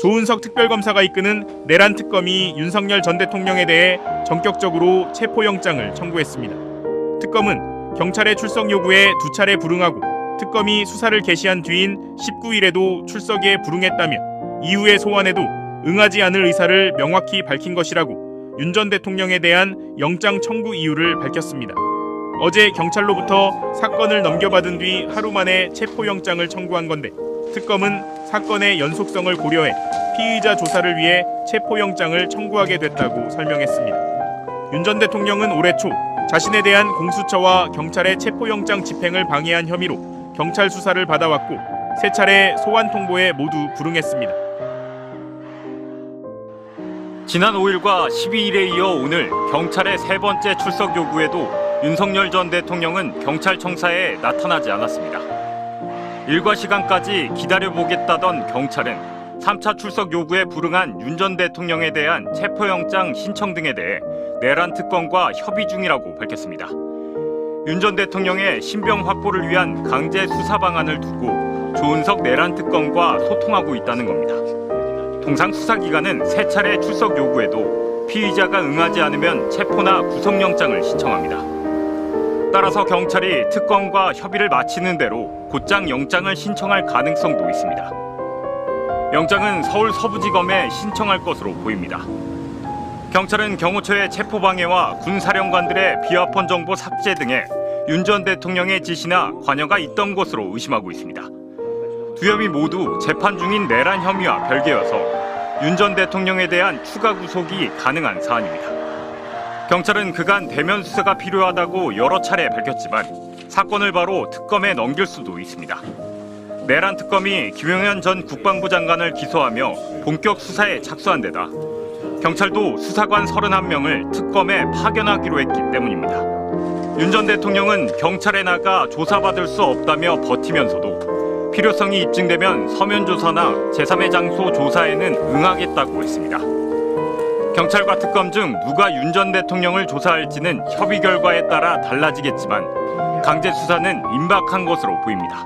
조은석 특별검사가 이끄는 내란 특검이 윤석열 전 대통령에 대해 전격적으로 체포영장을 청구했습니다. 특검은 경찰의 출석 요구에 2차례 불응하고 특검이 수사를 개시한 뒤인 19일에도 출석에 불응했다며 이후의 소환에도 응하지 않을 의사를 명확히 밝힌 것이라고 윤 전 대통령에 대한 영장 청구 이유를 밝혔습니다. 어제 경찰로부터 사건을 넘겨받은 뒤 하루 만에 체포영장을 청구한 건데 특검은 사건의 연속성을 고려해 피의자 조사를 위해 체포영장을 청구하게 됐다고 설명했습니다. 윤 전 대통령은 올해 초 자신에 대한 공수처와 경찰의 체포영장 집행을 방해한 혐의로 경찰 수사를 받아왔고 3차례 소환 통보에 모두 불응했습니다. 지난 5일과 12일에 이어 오늘 경찰의 3번째 출석 요구에도 윤석열 전 대통령은 경찰청사에 나타나지 않았습니다. 일과 시간까지 기다려보겠다던 경찰은 3차 출석 요구에 불응한 윤 전 대통령에 대한 체포영장 신청 등에 대해 내란 특검과 협의 중이라고 밝혔습니다. 윤 전 대통령의 신병 확보를 위한 강제 수사 방안을 두고 조은석 내란 특검과 소통하고 있다는 겁니다. 통상 수사기관은 3차례 출석 요구에도 피의자가 응하지 않으면 체포나 구속영장을 신청합니다. 따라서 경찰이 특검과 협의를 마치는 대로 곧장 영장을 신청할 가능성도 있습니다. 영장은 서울 서부지검에 신청할 것으로 보입니다. 경찰은 경호처의 체포방해와 군사령관들의 비화폰 정보 삭제 등에 윤 전 대통령의 지시나 관여가 있던 것으로 의심하고 있습니다. 두 혐의 모두 재판 중인 내란 혐의와 별개여서 윤 전 대통령에 대한 추가 구속이 가능한 사안입니다. 경찰은 그간 대면 수사가 필요하다고 여러 차례 밝혔지만 사건을 바로 특검에 넘길 수도 있습니다. 내란 특검이 김용현 전 국방부 장관을 기소하며 본격 수사에 착수한 데다 경찰도 수사관 31명을 특검에 파견하기로 했기 때문입니다. 윤 전 대통령은 경찰에 나가 조사받을 수 없다며 버티면서도 필요성이 입증되면 서면 조사나 제3의 장소 조사에는 응하겠다고 했습니다. 경찰과 특검 중 누가 윤 전 대통령을 조사할지는 협의 결과에 따라 달라지겠지만 강제 수사는 임박한 것으로 보입니다.